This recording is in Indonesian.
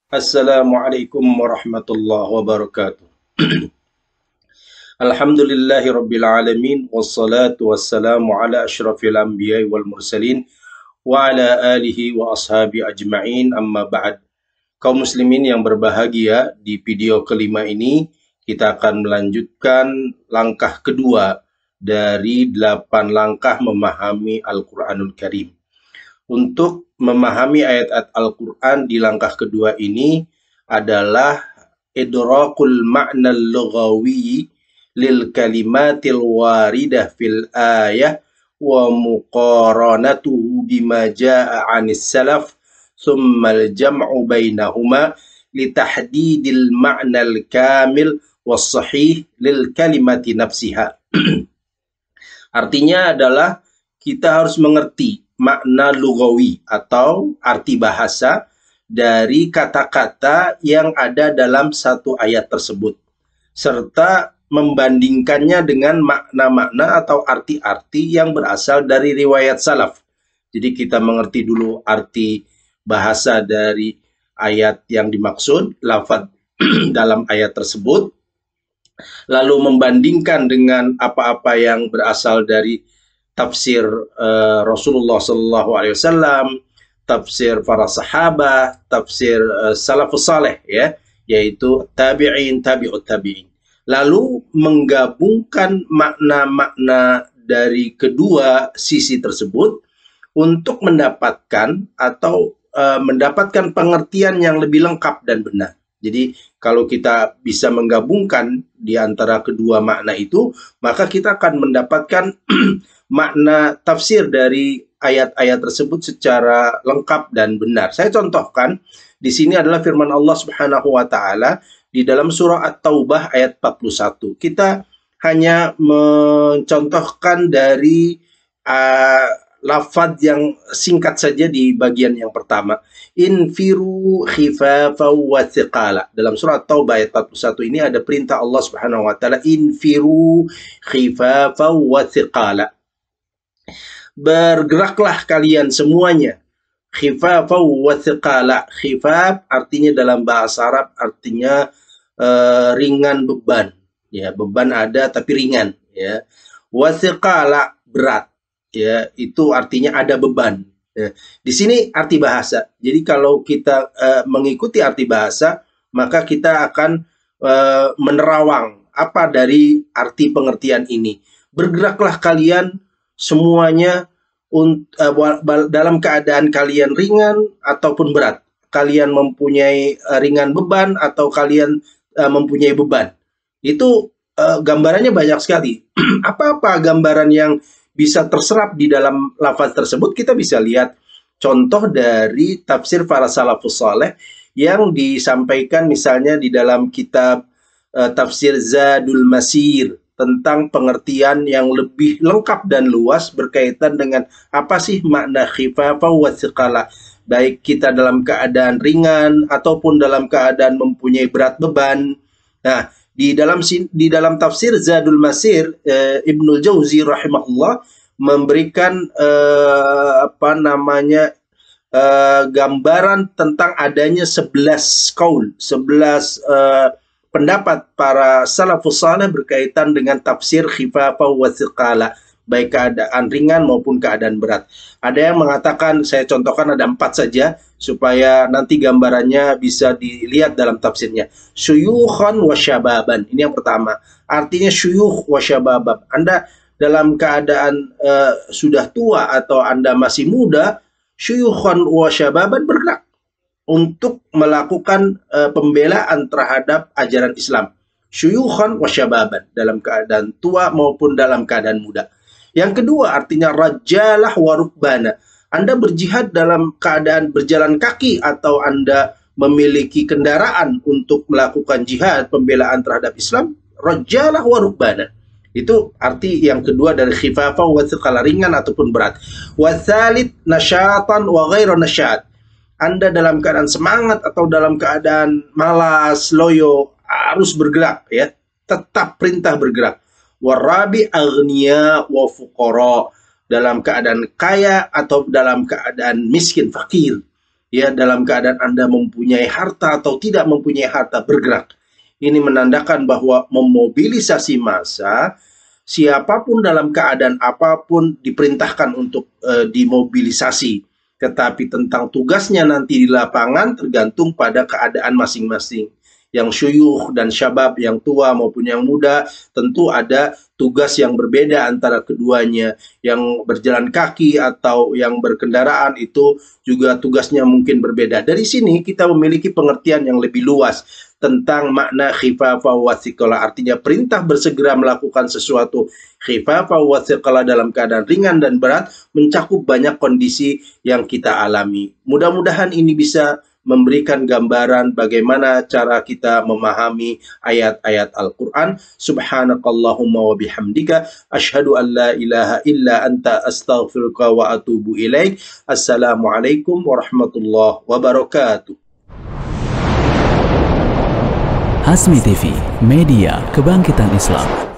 Assalamualaikum warahmatullahi wabarakatuh. Alhamdulillahi rabbil alamin wassalatu wassalamu ala asyrafil anbiya'i wal mursalin wa ala alihi wa ashabi ajma'in amma ba'd. Kaum muslimin yang berbahagia, di video kelima ini kita akan melanjutkan langkah kedua dari 8 langkah memahami Al-Qur'anul Karim. Untuk memahami ayat-ayat Al-Quran di langkah kedua ini adalah idrakul ma'na lughawi lil kalimatil waridah fil ayah wa muqaranatuhu bima ja'a 'anis salaf thumma al-jam'u bainahuma litahdidil ma'nal kamil was sahih lil kalimati nafsiha. Artinya adalah kita harus mengerti makna lugawi atau arti bahasa dari kata-kata yang ada dalam satu ayat tersebut, serta membandingkannya dengan makna-makna atau arti-arti yang berasal dari riwayat salaf. Jadi kita mengerti dulu arti bahasa dari ayat yang dimaksud, lafaz dalam ayat tersebut, lalu membandingkan dengan apa-apa yang berasal dari tafsir Rasulullah SAW, tafsir para sahabat, tafsir salafus saleh, ya, yaitu tabi'in, tabi'ut tabi'in. Lalu menggabungkan makna-makna dari kedua sisi tersebut untuk mendapatkan atau mendapatkan pengertian yang lebih lengkap dan benar. Jadi kalau kita bisa menggabungkan di antara kedua makna itu, maka kita akan mendapatkan makna tafsir dari ayat-ayat tersebut secara lengkap dan benar. Saya contohkan di sini adalah firman Allah Subhanahu wa taala di dalam surah At-Taubah ayat 41. Kita hanya mencontohkan dari lafaz yang singkat saja di bagian yang pertama. Infiru khifafa wa thiqala. Dalam surah Taubah ayat 41 ini ada perintah Allah Subhanahu wa taala, infiru khifafa wa thiqala. Bergeraklah kalian semuanya. Khifafa wa thiqala. Khifaf artinya dalam bahasa Arab artinya ringan beban. Ya, beban ada tapi ringan, ya. Wa thiqala berat. Ya, itu artinya ada beban. Ya. Di sini arti bahasa. Jadi kalau kita mengikuti arti bahasa, maka kita akan menerawang apa dari arti pengertian ini. Bergeraklah kalian semuanya dalam keadaan kalian ringan ataupun berat. Kalian mempunyai ringan beban atau kalian mempunyai beban. Itu gambarannya banyak sekali. Apa-apa gambaran yang bisa terserap di dalam lafaz tersebut, kita bisa lihat contoh dari tafsir para salafus saleh yang disampaikan misalnya di dalam kitab tafsir Zadul Masir tentang pengertian yang lebih lengkap dan luas berkaitan dengan apa sih makna khifafa wa thiqala, baik kita dalam keadaan ringan ataupun dalam keadaan mempunyai berat beban. Nah, di dalam tafsir Zadul Masir, Ibnul Jauzi rahimahullah memberikan gambaran tentang adanya 11 qaul, 11 pendapat para salafus saleh berkaitan dengan tafsir khifafa wa thiqala, baik keadaan ringan maupun keadaan berat. Ada yang mengatakan, saya contohkan ada 4 saja supaya nanti gambarannya bisa dilihat dalam tafsirnya. Syuyukhan wa syababan. Ini yang pertama. Artinya syuyukh wa syababan. Anda dalam keadaan sudah tua atau Anda masih muda, syuyukhan wa syababan, bergerak untuk melakukan pembelaan terhadap ajaran Islam. Syuyukhan wa syababan, dalam keadaan tua maupun dalam keadaan muda. Yang kedua artinya rajalah wa rukbana. Anda berjihad dalam keadaan berjalan kaki atau Anda memiliki kendaraan untuk melakukan jihad pembelaan terhadap Islam, rajalah wa rukbana. Itu arti yang kedua dari khifafa wa thiqala, ringan ataupun berat. Wa tsalits nasyatan wa ghairu nasyat. Anda dalam keadaan semangat atau dalam keadaan malas, loyo, harus bergerak, ya. Tetap perintah bergerak. Warabi aghniya wa fuqara, dalam keadaan kaya atau dalam keadaan miskin, fakir. ya, dalam keadaan Anda mempunyai harta atau tidak mempunyai harta, bergerak. Ini menandakan bahwa memobilisasi massa, siapapun dalam keadaan apapun diperintahkan untuk dimobilisasi. Tetapi tentang tugasnya nanti di lapangan tergantung pada keadaan masing-masing. Yang syuyukh dan syabab, yang tua maupun yang muda, tentu ada tugas yang berbeda antara keduanya. Yang berjalan kaki atau yang berkendaraan itu juga tugasnya mungkin berbeda. Dari sini kita memiliki pengertian yang lebih luas tentang makna khifafah wa thiqala, artinya perintah bersegera melakukan sesuatu. Khifafah wa thiqala dalam keadaan ringan dan berat mencakup banyak kondisi yang kita alami. Mudah-mudahan ini bisa memberikan gambaran bagaimana cara kita memahami ayat-ayat Al-Quran. Subhanakallahumma wa bihamdika asyhadu an la ilaha illa anta astaghfiruka wa atubu ilaik. Assalamualaikum warahmatullahi wabarakatuh. Hasmi TV, media kebangkitan Islam.